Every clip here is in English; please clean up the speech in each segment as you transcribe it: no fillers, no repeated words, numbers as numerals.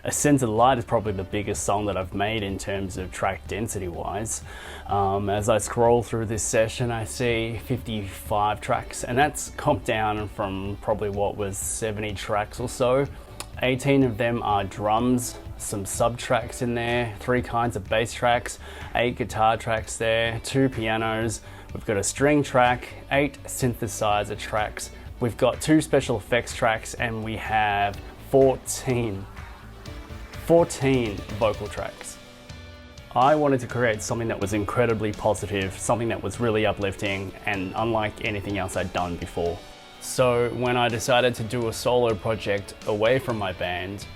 Ascend to the Light is probably the biggest song that I've made in terms of track density wise. As I scroll through this session, I see 55 tracks, and that's comped down from probably what was 70 tracks or so. 18 of them are drums, some sub tracks in there, 3 kinds of bass tracks, 8 guitar tracks there, 2 pianos, we've got a string track, 8 synthesizer tracks, we've got 2 special effects tracks, and we have 14 vocal tracks. I wanted to create something that was incredibly positive, something that was really uplifting and unlike anything else I'd done before. So when I decided to do a solo project away from my band,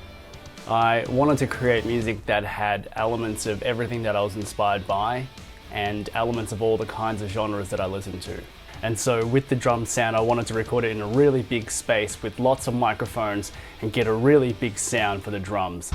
I wanted to create music that had elements of everything that I was inspired by and elements of all the kinds of genres that I listened to. And so with the drum sound, I wanted to record it in a really big space with lots of microphones and get a really big sound for the drums.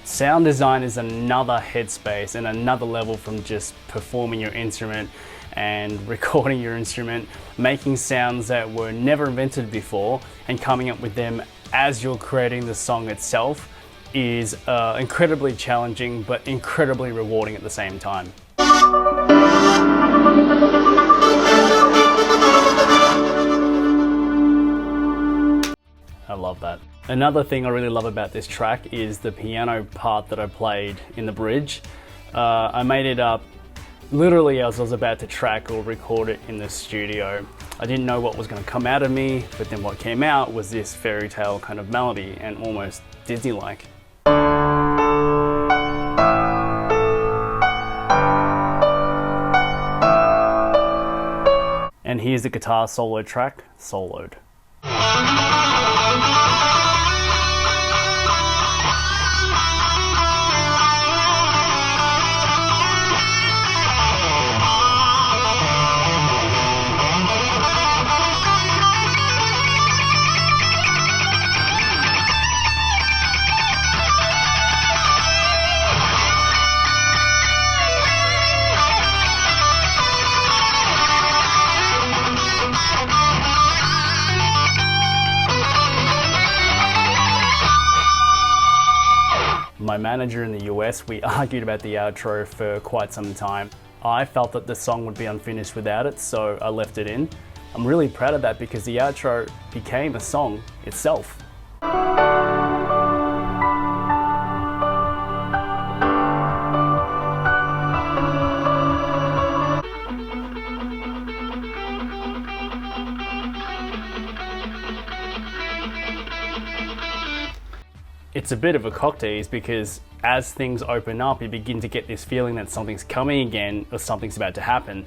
Sound design is another headspace and another level from just performing your instrument and recording your instrument, making sounds that were never invented before and coming up with them as you're creating the song itself is incredibly challenging but incredibly rewarding at the same time. I love that. Another thing I really love about this track is the piano part that I played in the bridge. I made it up literally as I was about to track or record it in the studio. I didn't know what was going to come out of me, but then what came out was this fairy tale kind of melody and almost Disney-like. And here's the guitar solo track, soloed. My manager in the US, we argued about the outro for quite some time. I felt that the song would be unfinished without it, so I left it in. I'm really proud of that because the outro became a song itself. It's a bit of a cock tease because as things open up, you begin to get this feeling that something's coming again or something's about to happen.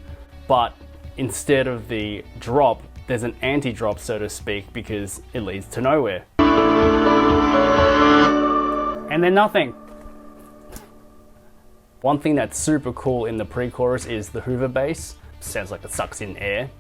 But instead of the drop, there's an anti-drop, so to speak, because it leads to nowhere. And then nothing. One thing that's super cool in the pre-chorus is the Hoover bass. Sounds like it sucks in air.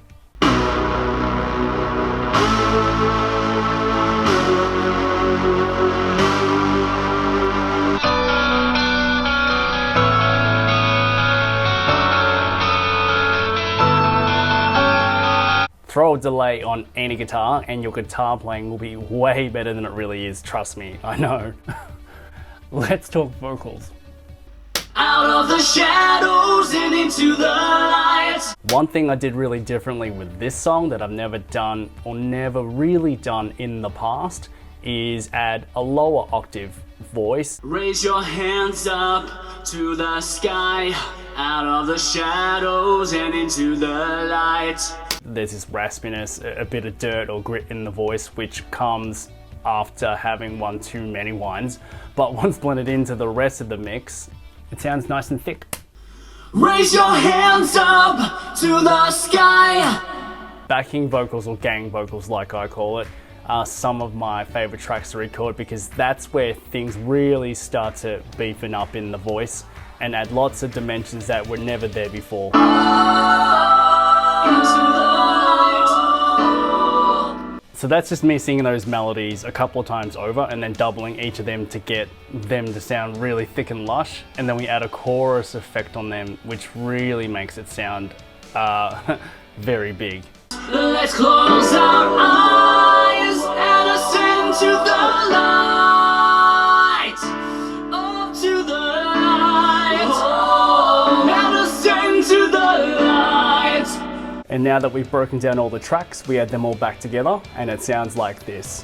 Throw a delay on any guitar and your guitar playing will be way better than it really is, trust me, I know. Let's talk vocals. Out of the shadows and into the light. One thing I did really differently with this song that I've never done or never really done in the past is add a lower octave voice. Raise your hands up to the sky, out of the shadows and into the light. There's this raspiness, a bit of dirt or grit in the voice, which comes after having one too many whines. But once blended into the rest of the mix, it sounds nice and thick. Raise your hands up to the sky. Backing vocals, or gang vocals like I call it, are some of my favorite tracks to record because that's where things really start to beefing up in the voice and add lots of dimensions that were never there before. So that's just me singing those melodies a couple of times over and then doubling each of them to get them to sound really thick and lush. And then we add a chorus effect on them, which really makes it sound very big. Let's close our eyes and ascend to the light. Up to the light. And ascend to the light. And now that we've broken down all the tracks, we add them all back together and it sounds like this.